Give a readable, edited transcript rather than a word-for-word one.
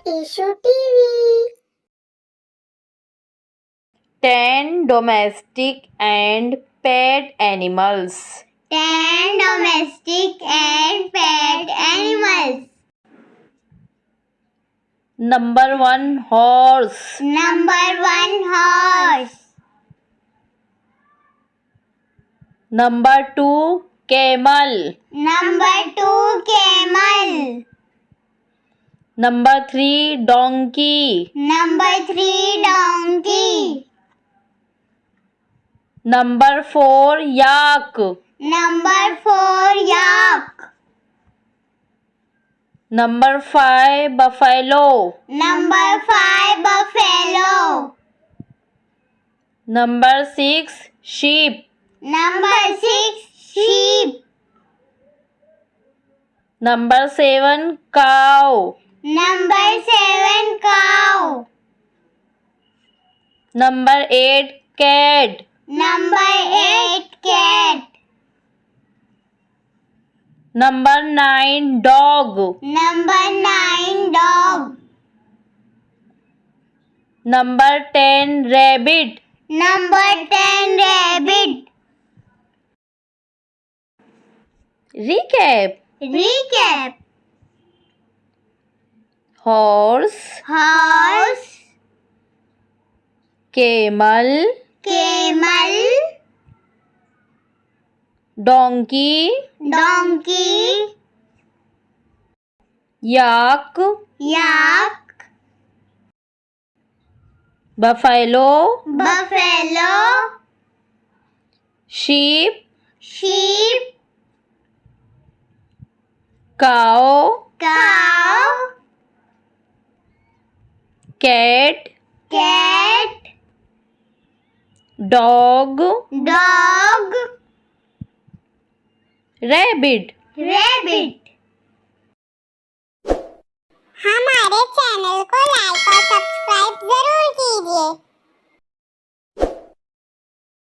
eshu TV. 10 domestic and pet animals. 10 domestic and pet animals. Number 1, horse. Number 1, horse. Number 2, camel. Number 2, camel. Number 3, donkey. Number 3, donkey. Number 4, yak. Number 4, yak. Number 5, buffalo. Number 5, buffalo. Number 6, sheep. Number 6, sheep. Number 7, cow. Number 7, cow. Number 8, cat. Number 8, cat. Number 9, dog. Number 9, dog. Number 10, rabbit. Number 10, rabbit. Recap. Recap. Horse, Horse, camel, camel, donkey, donkey, yak, yak, buffalo, buffalo, sheep, sheep, cow, cow, cat, cat, dog, dog, rabbit. rabbit.